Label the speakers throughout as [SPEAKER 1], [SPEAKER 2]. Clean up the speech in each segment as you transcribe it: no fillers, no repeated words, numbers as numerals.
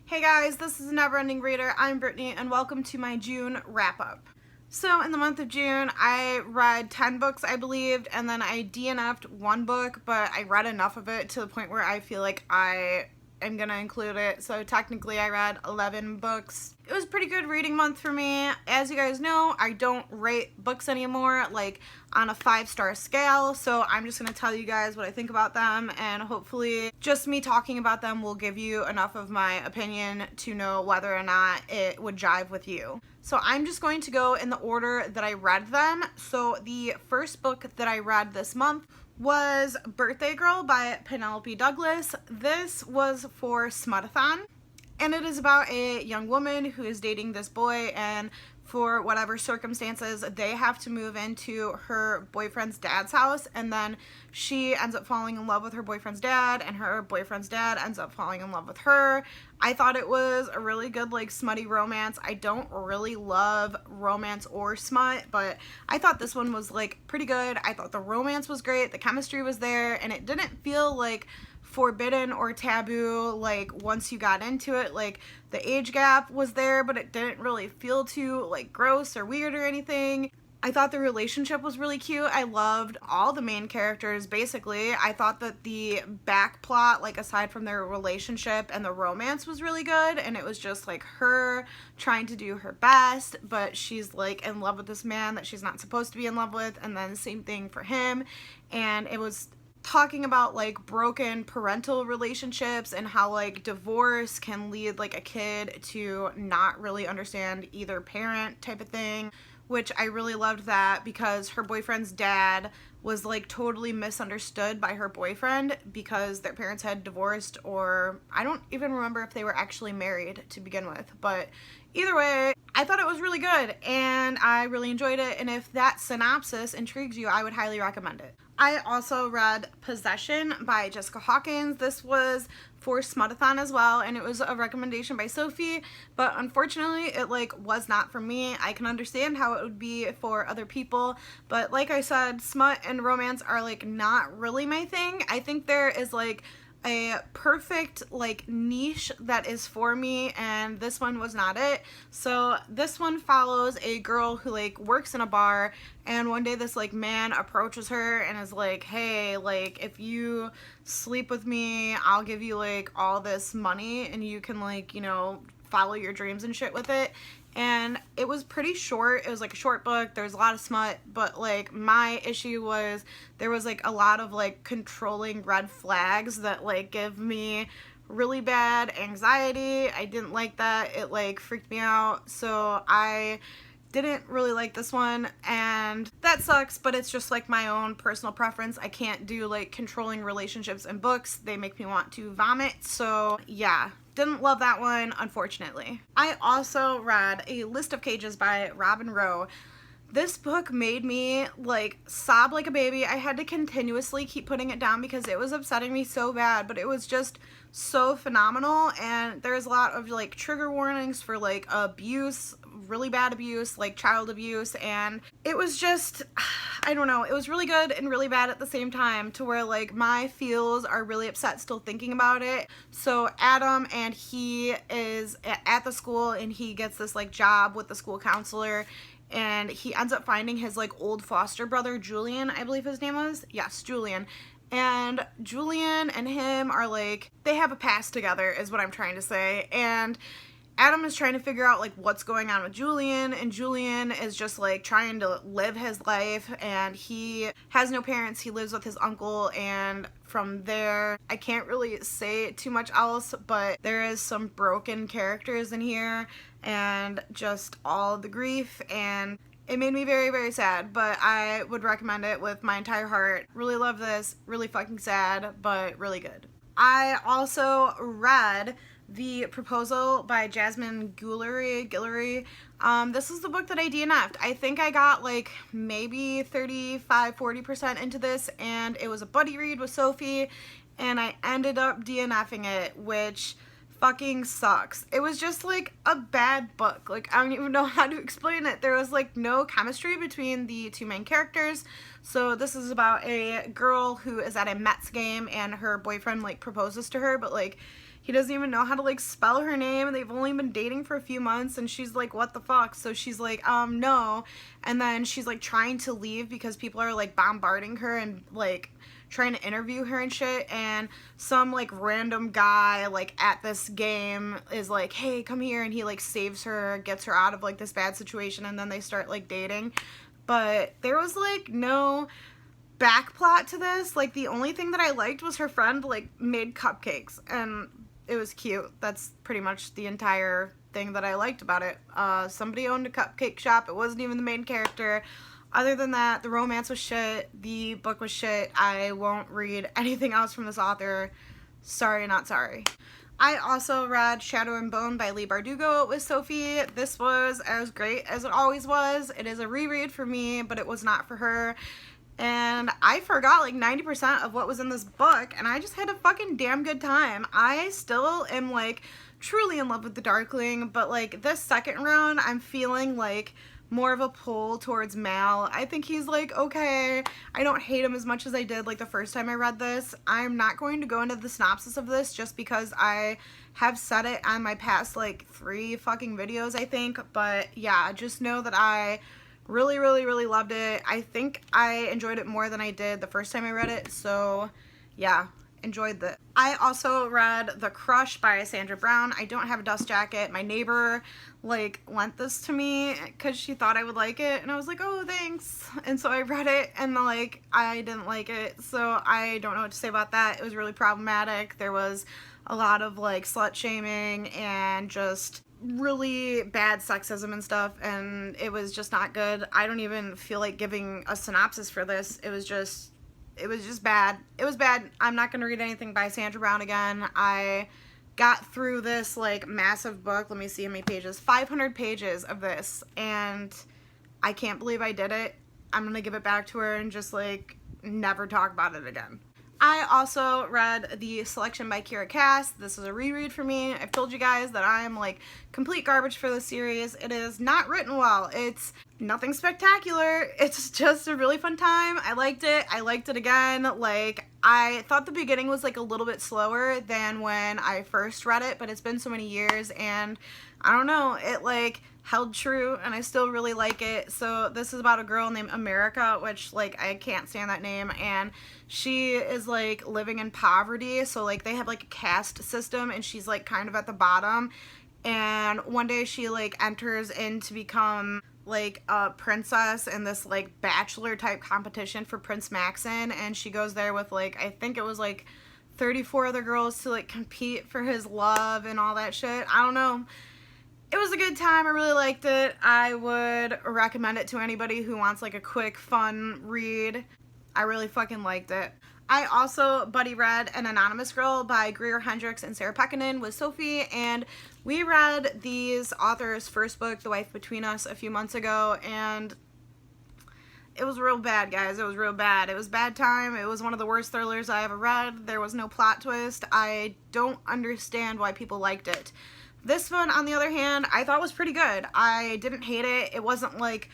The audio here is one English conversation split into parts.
[SPEAKER 1] Hey guys, this is Neverending Reader. I'm Brittany and welcome to my June wrap-up. So in the month of June, I read 10 books, I believed, and then I DNF'd one book, but I read enough of it to the point where I feel like I am gonna include it. So technically I read 11 books. It was a pretty good reading month for me. As you guys know, I don't rate books anymore, like on a 5-star scale, so I'm just gonna tell you guys what I think about them, and hopefully just me talking about them will give you enough of my opinion to know whether or not it would jive with you. So I'm just going to go in the order that I read them. So the first book that I read this month was Birthday Girl by Penelope Douglas. This was for Summersault, and it is about a young woman who is dating this boy, and for whatever circumstances, they have to move into her boyfriend's dad's house, and then she ends up falling in love with her boyfriend's dad, and her boyfriend's dad ends up falling in love with her. I thought it was a really good, like, smutty romance. I don't really love romance or smut, but I thought this one was, like, pretty good. I thought the romance was great, the chemistry was there, and it didn't feel like forbidden or taboo. Like, once you got into it, like, the age gap was there, but it didn't really feel too, like, gross or weird or anything. I thought the relationship was really cute. I loved all the main characters, basically. I thought that the back plot, like, aside from their relationship and the romance, was really good, and it was just, like, her trying to do her best, but she's, like, in love with this man that she's not supposed to be in love with, and then same thing for him, and it was talking about, like, broken parental relationships and how, like, divorce can lead, like, a kid to not really understand either parent type of thing, which I really loved that, because her boyfriend's dad was, like, totally misunderstood by her boyfriend because their parents had divorced, or I don't even remember if they were actually married to begin with, but either way, I thought it was really good and I really enjoyed it, and if that synopsis intrigues you, I would highly recommend it. I also read Possession by Jessica Hawkins. This was for Summersault as well, and it was a recommendation by Sophie, but unfortunately it, like, was not for me. I can understand how it would be for other people, but like I said, smut and romance are, like, not really my thing. I think there is, like, a perfect, like, niche that is for me, and this one was not it. So this one follows a girl who, like, works in a bar, and one day this, like, man approaches her and is like, hey, like, if you sleep with me, I'll give you, like, all this money and you can, like, you know, follow your dreams and shit with it. And it was pretty short. It was, like, a short book. There's a lot of smut, but, like, my issue was there was, like, a lot of, like, controlling red flags that, like, give me really bad anxiety. I didn't like that. It, like, freaked me out. So I didn't really like this one, and that sucks, but it's just, like, my own personal preference. I can't do, like, controlling relationships in books. They make me want to vomit. So yeah, didn't love that one, unfortunately. I also read A List of Cages by Robin Rowe. This book made me, like, sob like a baby. I had to continuously keep putting it down because it was upsetting me so bad, but it was just so phenomenal, and there's a lot of, like, trigger warnings for, like, abuse, really bad abuse, like child abuse, and it was just, I don't know, it was really good and really bad at the same time, to where, like, my feels are really upset still thinking about it. So Adam, and he is at the school, and he gets this, like, job with the school counselor, and he ends up finding his, like, old foster brother, Julian, I believe his name was. Yes, Julian. And Julian and him are, like, they have a past together is what I'm trying to say, and Adam is trying to figure out, like, what's going on with Julian, and Julian is just, like, trying to live his life, and he has no parents. He lives with his uncle, and from there, I can't really say too much else, but there is some broken characters in here, and just all the grief, and it made me very, very sad, but I would recommend it with my entire heart. Really love this, really fucking sad, but really good. I also read The Proposal by Jasmine Guillory. This is the book that I DNF'd. I think I got, like, maybe 35-40% into this, and it was a buddy read with Sophie, and I ended up DNFing it, which fucking sucks. It was just, like, a bad book. Like, I don't even know how to explain it. There was, like, no chemistry between the two main characters. So this is about a girl who is at a Mets game, and her boyfriend, like, proposes to her, but, like, he doesn't even know how to like spell her name. They've only been dating for a few months, and she's like, what the fuck? So she's like, no. And then she's like trying to leave because people are like bombarding her and like trying to interview her and shit, and some like random guy like at this game is like, hey, come here, and he like saves her, gets her out of like this bad situation, and then they start like dating. But there was like no back plot to this. Like the only thing that I liked was her friend like made cupcakes, and it was cute. That's pretty much the entire thing that I liked about it. Somebody owned a cupcake shop. It wasn't even the main character. Other than that, the romance was shit. The book was shit. I won't read anything else from this author. Sorry, not sorry. I also read Shadow and Bone by Leigh Bardugo with Sophie. This was as great as it always was. It is a reread for me, but it was not for her. And I forgot like 90% of what was in this book, and I just had a fucking damn good time. I still am like truly in love with the Darkling, but like this second round, I'm feeling like more of a pull towards Mal. I think he's like okay. I don't hate him as much as I did like the first time I read this. I'm not going to go into the synopsis of this just because I have said it on my past like 3 fucking videos, I think. But yeah, just know that I really, really, really loved it. I think I enjoyed it more than I did the first time I read it. So yeah, enjoyed that. I also read The Crush by Sandra Brown. I don't have a dust jacket. My neighbor like lent this to me because she thought I would like it, and I was like, oh, thanks. And so I read it, and like I didn't like it, so I don't know what to say about that. It was really problematic. There was a lot of like slut shaming and just really bad sexism and stuff, and it was just not good. I don't even feel like giving a synopsis for this. It was just bad. It was bad. I'm not going to read anything by Sandra Brown again. I got through this like massive book. Let me see how many pages. 500 pages of this, and I can't believe I did it. I'm going to give it back to her and just like never talk about it again. I also read The Selection by Kira Cass. This is a reread for me. I've told you guys that I'm like complete garbage for this series. It is not written well. It's nothing spectacular. It's just a really fun time. I liked it. I liked it again. Like, I thought the beginning was like a little bit slower than when I first read it, but it's been so many years, and I don't know, it like held true, and I still really like it. So this is about a girl named America, which like I can't stand that name, and she is like living in poverty. So like they have like a caste system, and she's like kind of at the bottom, and one day she like enters in to become like a princess in this like bachelor type competition for Prince Maxon, and she goes there with like, I think it was like 34 other girls to like compete for his love and all that shit. I don't know. It was a good time. I really liked it. I would recommend it to anybody who wants like a quick, fun read. I really fucking liked it. I also buddy read An Anonymous Girl by Greer Hendricks and Sarah Pekkanen with Sophie, and we read these authors' first book, The Wife Between Us, a few months ago, and it was real bad, guys. It was real bad. It was bad time. It was one of the worst thrillers I ever read. There was no plot twist. I don't understand why people liked it. This one, on the other hand, I thought was pretty good. I didn't hate it. It wasn't like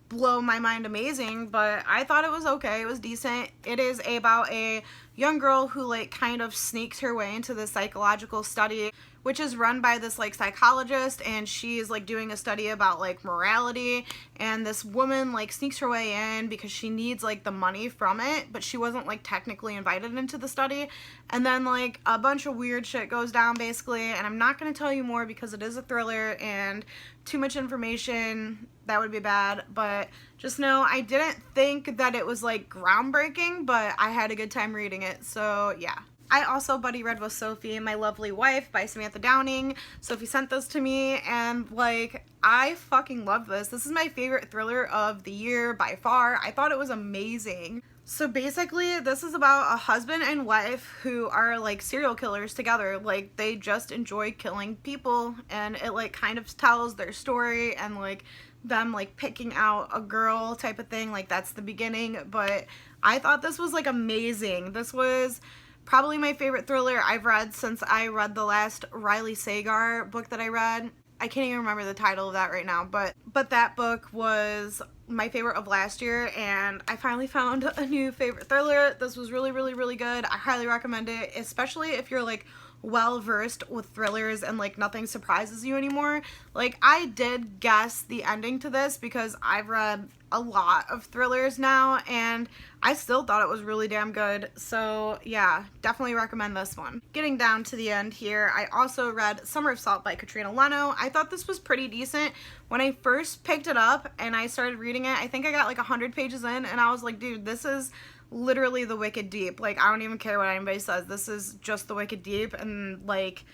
[SPEAKER 1] blow my mind amazing, but I thought it was okay. It was decent. It is about a young girl who like kind of sneaks her way into this psychological study, which is run by this like psychologist, and she's like doing a study about like morality, and this woman like sneaks her way in because she needs like the money from it, but she wasn't like technically invited into the study, and then like a bunch of weird shit goes down basically, and I'm not going to tell you more because it is a thriller, and too much information, that would be bad, but just know I didn't think that it was like groundbreaking, but I had a good time reading it, so yeah. I also buddy read with Sophie, My Lovely Wife by Samantha Downing. Sophie sent this to me, and like, I fucking love this. This is my favorite thriller of the year by far. I thought it was amazing. So basically, this is about a husband and wife who are like serial killers together. Like, they just enjoy killing people, and it like kind of tells their story and like them like picking out a girl type of thing. Like, that's the beginning, but I thought this was like amazing. This was probably my favorite thriller I've read since I read the last Riley Sagar book that I read. I can't even remember the title of that right now, but that book was my favorite of last year, and I finally found a new favorite thriller. This was really, really, really good. I highly recommend it, especially if you're like well versed with thrillers and like nothing surprises you anymore. Like, I did guess the ending to this because I've read a lot of thrillers now, and I still thought it was really damn good. So yeah, definitely recommend this one. Getting down to the end here, I also read Summersault by Katrina Leno. I thought this was pretty decent. When I first picked it up and I started reading it, I think I got like 100 pages in, and I was like, dude, this is literally the Wicked Deep. Like, I don't even care what anybody says. This is just the Wicked Deep, and like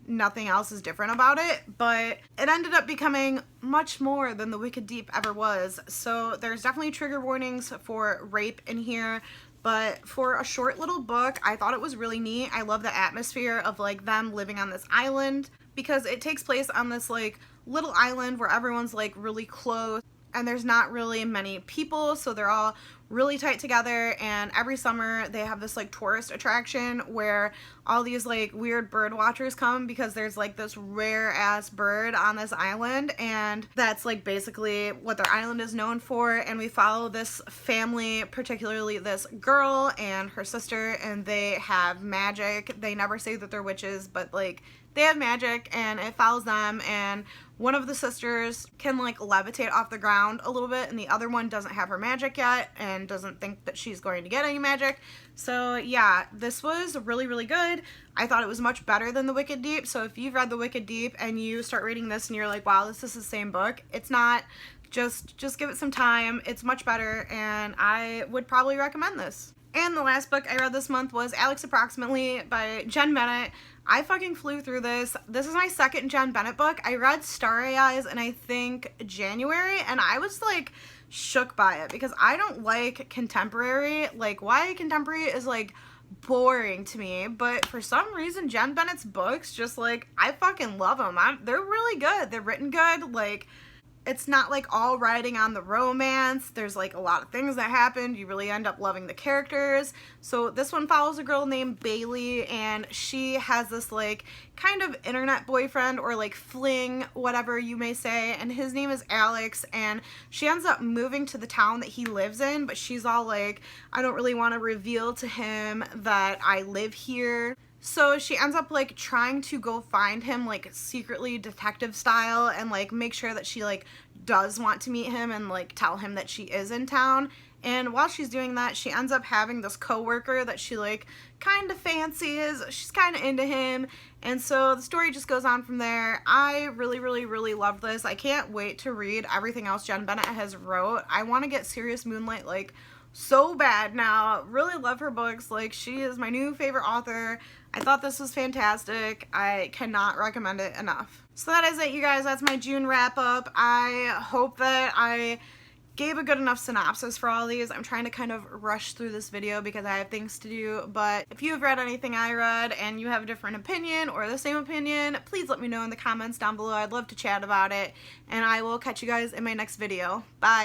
[SPEAKER 1] nothing else is different about it. But it ended up becoming much more than the Wicked Deep ever was. So there's definitely trigger warnings for rape in here. But for a short little book, I thought it was really neat. I love the atmosphere of like them living on this island, because it takes place on this like little island where everyone's like really close and there's not really many people, so they're all really tight together. And every summer they have this like tourist attraction where all these like weird bird watchers come, because there's like this rare ass bird on this island, and that's like basically what their island is known for. And we follow this family, particularly this girl and her sister, and they have magic. They never say that they're witches, but like they have magic, and it follows them. And one of the sisters can like levitate off the ground a little bit, and the other one doesn't have her magic yet and doesn't think that she's going to get any magic. So yeah, this was really, really good. I thought it was much better than the Wicked Deep. So if you've read the Wicked Deep and you start reading this and you're like, wow, this is the same book, it's not. Just give it some time. It's much better, and I would probably recommend this. And the last book I read this month was Alex Approximately by Jen Bennett. I fucking flew through this. This is my second Jen Bennett book. I read Starry Eyes in I think January, and I was like shook by it because I don't like contemporary. Like, YA contemporary is like boring to me, but for some reason Jen Bennett's books just like, I fucking love them. They're really good. They're written good. Like, it's not like all riding on the romance. There's like a lot of things that happen. You really end up loving the characters. So this one follows a girl named Bailey, and she has this like kind of internet boyfriend, or like fling, whatever you may say, and his name is Alex. And she ends up moving to the town that he lives in, but she's all like, I don't really want to reveal to him that I live here. So she ends up like trying to go find him like secretly, detective style, and like make sure that she like does want to meet him and like tell him that she is in town. And while she's doing that, she ends up having this coworker that she like kind of fancies. She's kind of into him, and so the story just goes on from there. I really, really, really loved this. I can't wait to read everything else Jen Bennett has wrote. I want to get Serious Moonlight like so bad now. Really love her books. Like, she is my new favorite author. I thought this was fantastic. I cannot recommend it enough. So that is it, you guys. That's my June wrap up. I hope that I gave a good enough synopsis for all these. I'm trying to kind of rush through this video because I have things to do, but if you have read anything I read and you have a different opinion or the same opinion, please let me know in the comments down below. I'd love to chat about it, and I will catch you guys in my next video. Bye!